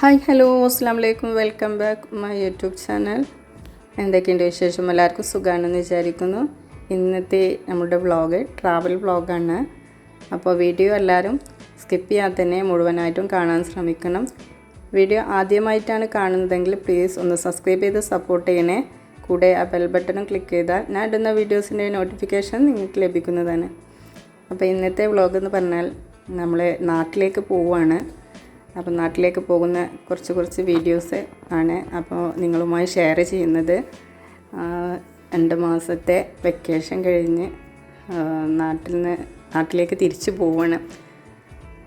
Hi hello അസ്സാം വലൈക്കും welcome back my YouTube channel. എന്തൊക്കെയുണ്ട് വിശേഷം? എല്ലാവർക്കും സുഖമാണെന്ന് വിചാരിക്കുന്നു. ഇന്നത്തെ നമ്മുടെ വ്ളോഗ് ട്രാവൽ വ്ളോഗാണ്. അപ്പോൾ വീഡിയോ എല്ലാവരും സ്കിപ്പ് ചെയ്യാതെ തന്നെ മുഴുവനായിട്ടും കാണാൻ ശ്രമിക്കണം. വീഡിയോ ആദ്യമായിട്ടാണ് കാണുന്നതെങ്കിൽ പ്ലീസ് ഒന്ന് സബ്സ്ക്രൈബ് ചെയ്ത് സപ്പോർട്ട് ചെയ്യണേ. കൂടെ ആ ബെൽ ബട്ടണും ക്ലിക്ക് ചെയ്താൽ ഞാൻ ഇടുന്ന വീഡിയോസിൻ്റെ നോട്ടിഫിക്കേഷൻ നിങ്ങൾക്ക് ലഭിക്കുന്നതാണ്. അപ്പോൾ ഇന്നത്തെ വ്ളോഗ് എന്ന് പറഞ്ഞാൽ നമ്മൾ നാട്ടിലേക്ക് പോവുകയാണ്. അപ്പോൾ നാട്ടിലേക്ക് പോകുന്ന കുറച്ച് വീഡിയോസ് ആണ് അപ്പോൾ നിങ്ങളുമായി ഷെയർ ചെയ്യുന്നത്. 2 മാസത്തെ വെക്കേഷൻ കഴിഞ്ഞ് നാട്ടിലേക്ക് തിരിച്ചു പോവുകയാണ്.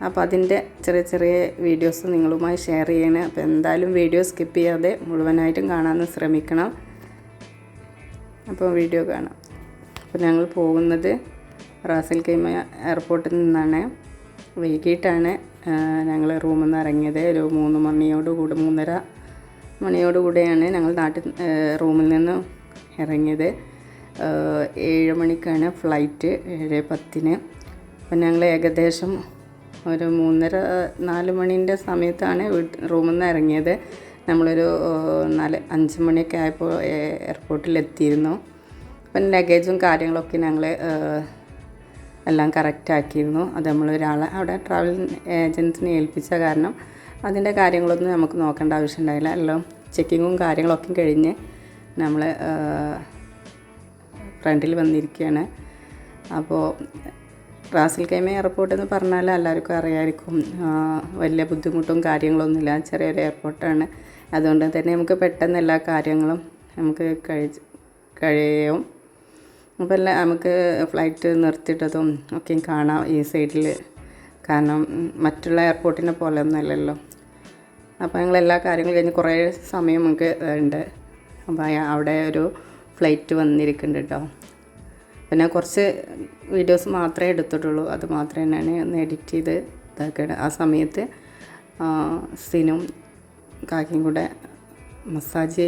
അപ്പോൾ അതിൻ്റെ ചെറിയ വീഡിയോസ് നിങ്ങളുമായി ഷെയർ ചെയ്യണം. അപ്പോൾ എന്തായാലും വീഡിയോ സ്കിപ്പ് ചെയ്യാതെ മുഴുവനായിട്ടും കാണാൻ ശ്രമിക്കണം. അപ്പോൾ വീഡിയോ കാണാം. അപ്പോൾ ഞങ്ങൾ പോകുന്നത് റാസൽ ഖൈമ എയർപോർട്ടിൽ നിന്നാണ്. വൈകിട്ടാണ് ഞങ്ങൾ റൂമിൽ നിന്ന് ഇറങ്ങിയത്. ഒരു 3:30 മണിയോടുകൂടിയാണ് ഞങ്ങൾ റൂമിൽ നിന്ന് ഇറങ്ങിയത്. 7 മണിക്കാണ് ഫ്ലൈറ്റ്, 7:10. അപ്പം ഞങ്ങൾ ഏകദേശം ഒരു 3:30-4 മണീൻ്റെ സമയത്താണ് റൂമിൽ നിന്ന് ഇറങ്ങിയത്. നമ്മളൊരു 4-5 മണിയൊക്കെ ആയപ്പോൾ എയർപോർട്ടിലെത്തിയിരുന്നു. അപ്പം ലഗേജും കാര്യങ്ങളൊക്കെ ഞങ്ങൾ എല്ലാം കറക്റ്റാക്കിയിരുന്നു. അത് നമ്മളൊരാളെ അവിടെ ട്രാവൽ ഏജൻസിനെ ഏൽപ്പിച്ച കാരണം അതിൻ്റെ കാര്യങ്ങളൊന്നും നമുക്ക് നോക്കേണ്ട ആവശ്യമുണ്ടായില്ല. എല്ലാം ചെക്കിങ്ങും കാര്യങ്ങളൊക്കെ കഴിഞ്ഞ് നമ്മൾ ഫ്രണ്ടിൽ വന്നിരിക്കുകയാണ്. അപ്പോൾ റാസൽ ഖൈമ എയർപോർട്ട് എന്ന് പറഞ്ഞാൽ എല്ലാവർക്കും അറിയാമായിരിക്കും. വലിയ ബുദ്ധിമുട്ടും കാര്യങ്ങളൊന്നുമില്ല, ചെറിയൊരു എയർപോർട്ടാണ്. അതുകൊണ്ട് തന്നെ നമുക്ക് പെട്ടെന്ന് എല്ലാ കാര്യങ്ങളും നമുക്ക് കഴിയും. അപ്പോൾ എല്ലാം നമുക്ക് ഫ്ലൈറ്റ് നിർത്തിയിട്ടതും ഒക്കെ കാണാം ഈ സൈഡിൽ. കാരണം മറ്റുള്ള എയർപോർട്ടിനെ പോലെ ഒന്നുമല്ലല്ലോ. അപ്പോൾ ഞങ്ങൾ എല്ലാ കാര്യങ്ങളും കഴിഞ്ഞ് കുറേ സമയം നമുക്ക് ഉണ്ട്. അപ്പോൾ അവിടെ ഒരു ഫ്ലൈറ്റ് വന്നിരിക്കുന്നുണ്ട് കേട്ടോ. പിന്നെ കുറച്ച് വീഡിയോസ് മാത്രമേ എടുത്തിട്ടുള്ളൂ. അത് മാത്രമേ ഞാൻ ഒന്ന് എഡിറ്റ് ചെയ്ത് ഇതാക്കണം. ആ സമയത്ത് സിനും കാക്കിയും കൂടെ മസാജ്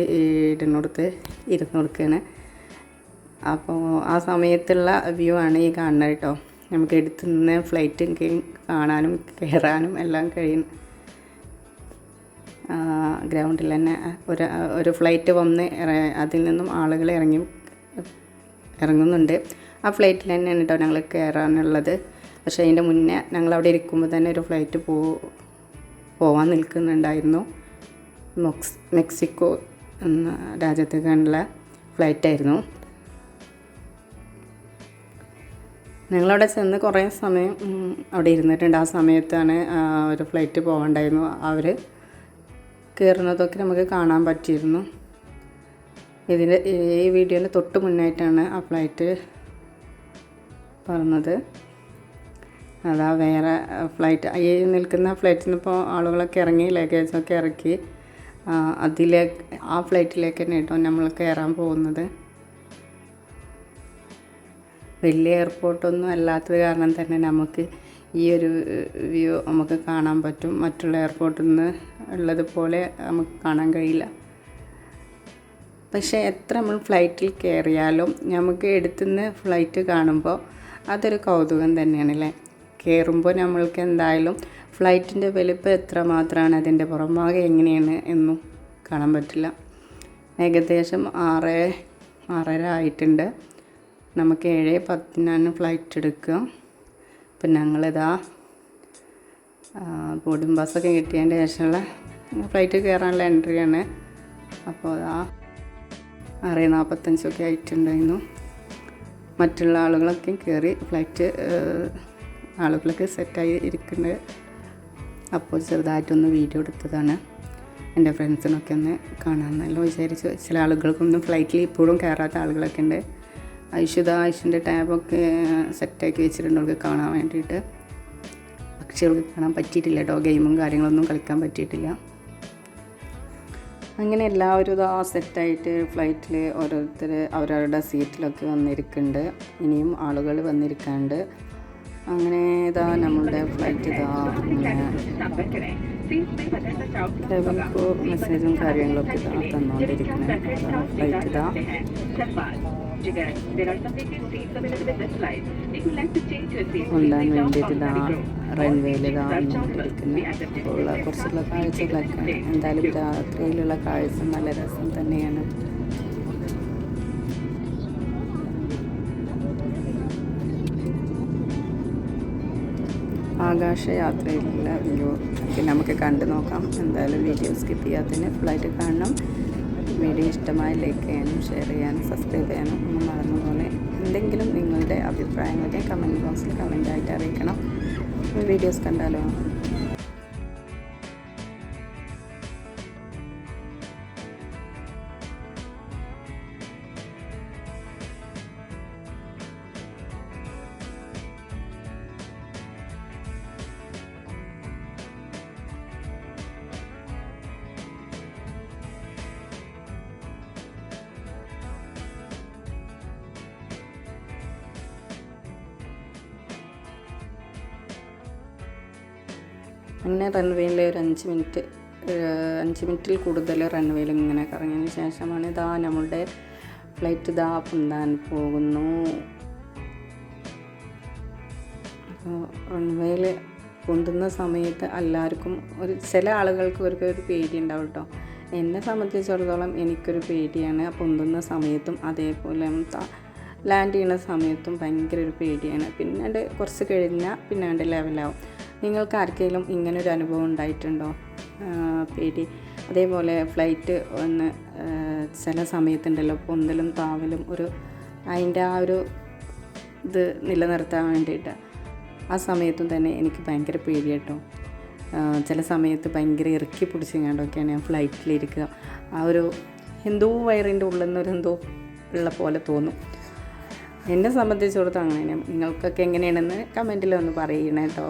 ഇടുന്നിടത്ത് ഇരുന്ന് കൊടുക്കുകയാണ്. അപ്പോൾ ആ സമയത്തുള്ള വ്യൂ ആണ് ഈ കാണുന്നത് കേട്ടോ. നമുക്ക് എടുത്തു നിന്ന് ഫ്ലൈറ്റ് കാണാനും കയറാനും എല്ലാം കഴിയും. ഗ്രൗണ്ടിൽ തന്നെ ഒരു ഫ്ലൈറ്റ് വന്ന് അതിൽ നിന്നും ആളുകൾ ഇറങ്ങുന്നുണ്ട്. ആ ഫ്ലൈറ്റിൽ തന്നെയാണ് കേട്ടോ ഞങ്ങൾ കയറാനുള്ളത്. പക്ഷേ അതിൻ്റെ മുന്നേ ഞങ്ങളവിടെ ഇരിക്കുമ്പോൾ തന്നെ ഒരു ഫ്ലൈറ്റ് പോവാൻ നിൽക്കുന്നുണ്ടായിരുന്നു. മെക്സിക്കോ എന്ന രാജ്യത്തേക്കുള്ള ഫ്ലൈറ്റായിരുന്നു. ഞങ്ങളവിടെ ചെന്ന് കുറേ സമയം അവിടെ ഇരുന്നിട്ടുണ്ട്. ആ സമയത്താണ് ഒരു ഫ്ലൈറ്റ് പോകണ്ടായിരുന്നു. അവർ കയറുന്നതൊക്കെ നമുക്ക് കാണാൻ പറ്റിയിരുന്നു. ഈ വീഡിയോയിൽ തൊട്ട് മുന്നായിട്ടാണ് ആ ഫ്ലൈറ്റ് പറഞ്ഞത്. അതാ വേറെ ഫ്ലൈറ്റ്, ഈ നിൽക്കുന്ന ഫ്ലൈറ്റിൽ നിന്നിപ്പോൾ ആളുകളൊക്കെ ഇറങ്ങി, ലഗേജൊക്കെ ഇറക്കി ആ ഫ്ലൈറ്റിലേക്ക് തന്നെ കേട്ടോ നമ്മൾ കയറാൻ പോകുന്നത്. വലിയ എയർപോർട്ടൊന്നും അല്ലാത്തത് കാരണം തന്നെ നമുക്ക് ഈ ഒരു വ്യൂ നമുക്ക് കാണാൻ പറ്റും. മറ്റുള്ള എയർപോർട്ടിൽ നിന്ന് ഉള്ളതുപോലെ നമുക്ക് കാണാൻ കഴിയില്ല. പക്ഷേ എത്ര നമ്മൾ ഫ്ലൈറ്റിൽ കയറിയാലും നമുക്ക് എടുത്തുനിന്ന് ഫ്ലൈറ്റ് കാണുമ്പോൾ അതൊരു കൗതുകം തന്നെയാണല്ലേ. കയറുമ്പോൾ നമ്മൾക്ക് എന്തായാലും ഫ്ലൈറ്റിൻ്റെ വലിപ്പം എത്ര മാത്രമാണ്, അതിൻ്റെ പുറംഭാഗം എങ്ങനെയാണ് എന്നും കാണാൻ പറ്റില്ല. ഏകദേശം 6:30 ആയിട്ടുണ്ട്. നമുക്ക് 7:10 ഫ്ലൈറ്റ് എടുക്കുക. അപ്പം ഞങ്ങളിതാ ബോർഡിംഗ് ബസ്സൊക്കെ കിട്ടിയതിൻ്റെ ശേഷമുള്ള ഫ്ലൈറ്റ് കയറാനുള്ള എൻട്രിയാണ്. അപ്പോൾ അതാ 6:45 ആയിട്ടുണ്ടായിരുന്നു. മറ്റുള്ള ആളുകളൊക്കെ കയറി ഫ്ലൈറ്റ് ആളുകളൊക്കെ സെറ്റായി ഇരിക്കുന്നത്. അപ്പോൾ ചെറുതായിട്ടൊന്ന് വീഡിയോ എടുത്തതാണ്. എൻ്റെ ഫ്രണ്ട്സിനൊക്കെ ഒന്ന് കാണാമെന്നല്ലോ വിചാരിച്ചു. ചില ആളുകൾക്കൊന്നും ഫ്ലൈറ്റിൽ ഇപ്പോഴും കയറാത്ത ആളുകളൊക്കെ ഉണ്ട്. ഐഷിൻ്റെ ടാബൊക്കെ സെറ്റാക്കി വെച്ചിട്ടുണ്ട് അവർക്ക് കാണാൻ വേണ്ടിയിട്ട്. പക്ഷേ അവൾക്ക് കാണാൻ പറ്റിയിട്ടില്ല കേട്ടോ. ഗെയിമും കാര്യങ്ങളൊന്നും കളിക്കാൻ പറ്റിയിട്ടില്ല. അങ്ങനെ എല്ലാവരും ഇതാ സെറ്റായിട്ട് ഫ്ലൈറ്റിൽ ഓരോരുത്തർ അവരവരുടെ സീറ്റിലൊക്കെ വന്നിരിക്കുന്നുണ്ട്. ഇനിയും ആളുകൾ വന്നിരിക്കാണ്ട്. അങ്ങനെ ഇതാ നമ്മളുടെ ഫ്ലൈറ്റ് ഇതാ കേബിനിപ്പോൾ മെസ്സേജും കാര്യങ്ങളൊക്കെ ഇതാ തന്നുകൊണ്ടിരിക്കുന്നത്. ഫ്ലൈറ്റ് ഇതാ കൊണ്ടാൻ വേണ്ടിയിട്ട് ഇതാ റൺവേയിൽ ഇതാ വന്നുകൊണ്ടിരിക്കുന്നത്. അപ്പോൾ കുറച്ചുള്ള കാഴ്ചകളൊക്കെ എന്തായാലും രാത്രിയിലുള്ള കാഴ്ച നല്ല രസം തന്നെയാണ്. ആകാശയാത്രയിലുള്ള വ്യൂ പിന്നെ നമുക്ക് കണ്ടു നോക്കാം. എന്തായാലും വീഡിയോ സ്കിപ്പ് ചെയ്യാത്തതിന് ഫുള്ളായിട്ട് കാണണം. വീഡിയോ ഇഷ്ടമായി ലൈക്ക് ചെയ്യാനും ഷെയർ ചെയ്യാനും സബ്സ്ക്രൈബ് ചെയ്യാനും ഒന്നും മറന്നുപോലെ. എന്തെങ്കിലും നിങ്ങളുടെ അഭിപ്രായങ്ങളൊക്കെ കമൻറ്റ് ബോക്സിൽ കമൻറ്റായിട്ട് അറിയിക്കണം. വീഡിയോസ് കണ്ടാലോ. അങ്ങനെ റൺവേയിൽ ഒരു 5 മിനിറ്റിൽ കൂടുതൽ റൺവേയിൽ ഇങ്ങനെ കറങ്ങിയതിന് ശേഷമാണ് ഇതാ നമ്മളുടെ ഫ്ലൈറ്റ് ഇതാ പൊന്താൻ പോകുന്നു. അപ്പോൾ റൺവേയിൽ പൊന്തുന്ന സമയത്ത് എല്ലാവർക്കും ചില ആളുകൾക്ക് ഒരു പേടി ഉണ്ടാവും കേട്ടോ. എന്നെ സംബന്ധിച്ചിടത്തോളം എനിക്കൊരു പേടിയാണ്. പൊന്തുന്ന സമയത്തും അതേപോലെ ലാൻഡ് ചെയ്യുന്ന സമയത്തും ഭയങ്കര ഒരു പേടിയാണ്. പിന്നാണ്ട് കുറച്ച് കഴിഞ്ഞാൽ പിന്നാണ്ട് ലെവലാവും. നിങ്ങൾക്ക് ആർക്കെങ്കിലും ഇങ്ങനൊരു അനുഭവം ഉണ്ടായിട്ടുണ്ടോ? പേടി അതേപോലെ ഫ്ലൈറ്റ് ചില സമയത്തുണ്ടല്ലോ പൊന്തലും താവലും അതിൻ്റെ ആ ഒരു ഇത് നിലനിർത്താൻ വേണ്ടിയിട്ട് ആ സമയത്തും തന്നെ എനിക്ക് ഭയങ്കര പേടി കേട്ടോ. ചില സമയത്ത് ഭയങ്കര ഇറക്കി പിടിച്ചെങ്ങാണ്ടൊക്കെയാണ് ഞാൻ ഫ്ലൈറ്റിലിരിക്കുക. എന്തോ വയറിൻ്റെ ഉള്ളിൽ നിന്നൊരു എന്തോ ഉള്ള പോലെ തോന്നും. എന്നെ സംബന്ധിച്ചിടത്തോളം അങ്ങനെയാണ്. നിങ്ങൾക്കൊക്കെ എങ്ങനെയാണെന്ന് കമൻറ്റിൽ ഒന്ന് പറയണേ കേട്ടോ.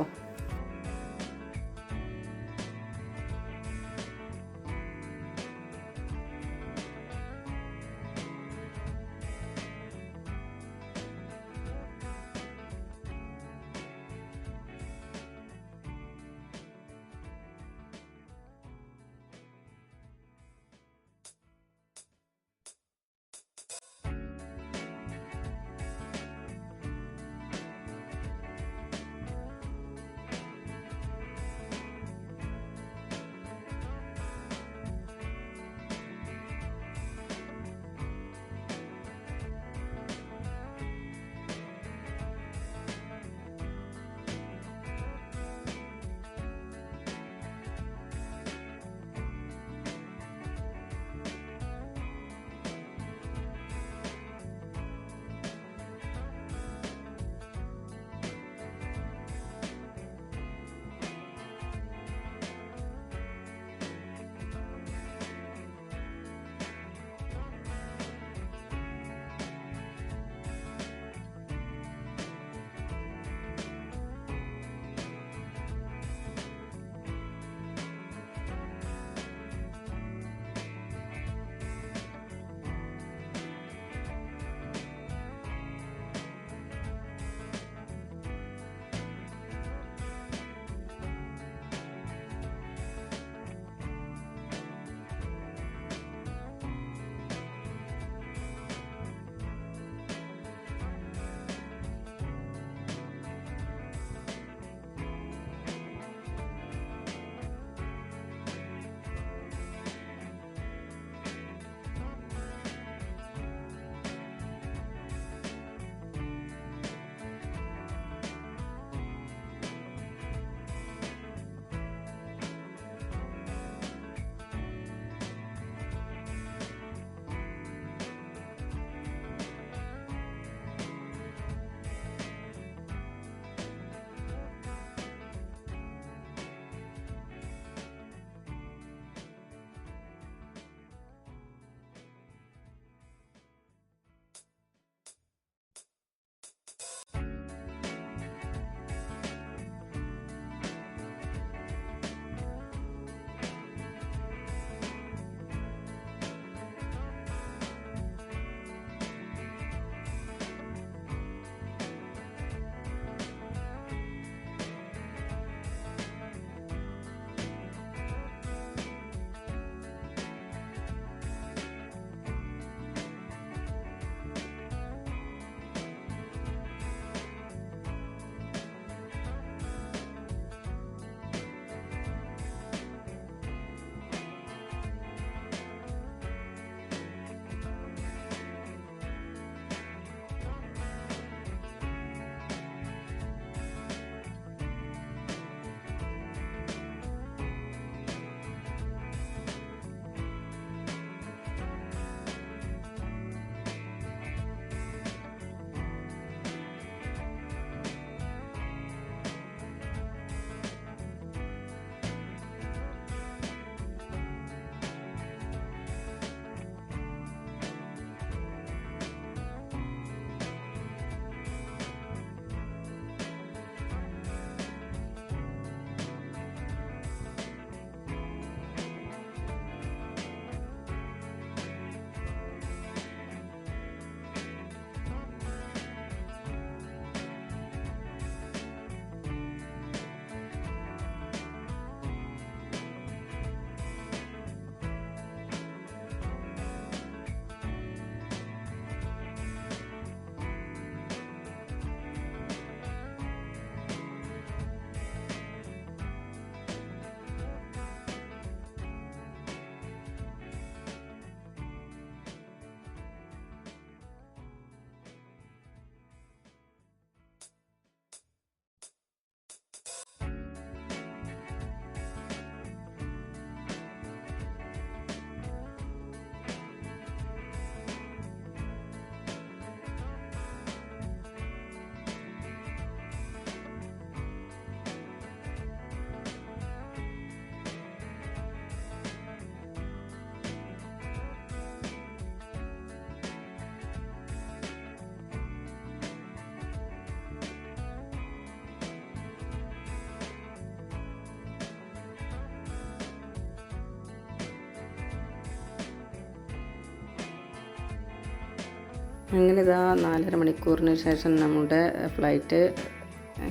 അങ്ങനെ ഇതാ 4.5 മണിക്കൂറിന് ശേഷം നമ്മുടെ ഫ്ലൈറ്റ്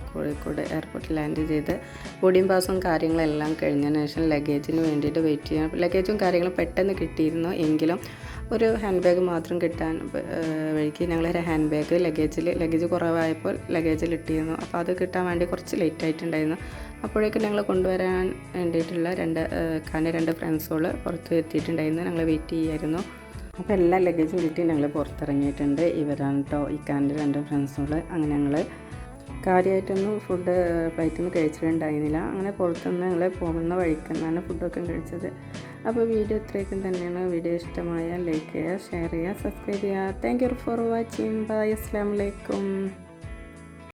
കോഴിക്കോട് എയർപോർട്ടിൽ ലാൻഡ് ചെയ്ത് ബോർഡിംഗ് പാസും കാര്യങ്ങളെല്ലാം കഴിഞ്ഞതിന് ശേഷം ലഗേജിന് വേണ്ടിയിട്ട് വെയിറ്റ് ചെയ്യാം. ലഗേജും കാര്യങ്ങളും പെട്ടെന്ന് കിട്ടിയിരുന്നു, എങ്കിലും ഒരു ഹാൻഡ് ബാഗ് മാത്രം കിട്ടാൻ വഴിക്ക് ഞങ്ങളൊരു ഹാൻഡ് ബാഗ് ലഗേജ് കുറവായപ്പോൾ ലഗേജിൽ ഇട്ടിരുന്നു. അപ്പോൾ അത് കിട്ടാൻ വേണ്ടി കുറച്ച് ലേറ്റ് ആയിട്ടുണ്ടായിരുന്നു. അപ്പോഴേക്കും ഞങ്ങൾ കൊണ്ടുവരാൻ വേണ്ടിയിട്ടുള്ള രണ്ട് ഫ്രണ്ട്സുകൾ പുറത്ത് എത്തിയിട്ടുണ്ടായിരുന്നു. ഞങ്ങൾ വെയിറ്റ് ചെയ്യായിരുന്നു. അപ്പോൾ എല്ലാ ലഗേജും കിട്ടി ഞങ്ങൾ പുറത്തിറങ്ങിയിട്ടുണ്ട്. ഇവരാണ് കേട്ടോ ഇക്കാൻ്റെ 2 ഫ്രണ്ട്സുകൾ. അങ്ങനെ ഞങ്ങൾ കാര്യമായിട്ടൊന്നും ഫുഡ് ഫ്ലൈറ്റിൽ നിന്ന് കഴിച്ചിട്ടുണ്ടായിരുന്നില്ല. അങ്ങനെ പുറത്തുനിന്ന് ഞങ്ങൾ പോകുന്ന വഴിക്ക് തന്നെയാണ് ഫുഡൊക്കെ കഴിച്ചത്. അപ്പോൾ വീഡിയോ ഇത്രയൊക്കെ തന്നെയാണ്. വീഡിയോ ഇഷ്ടമായാൽ ലൈക്ക് ചെയ്യുക, ഷെയർ ചെയ്യുക, സബ്സ്ക്രൈബ് ചെയ്യുക. Thank you for watching. Bye. അസ്സലാമു അലൈക്കും.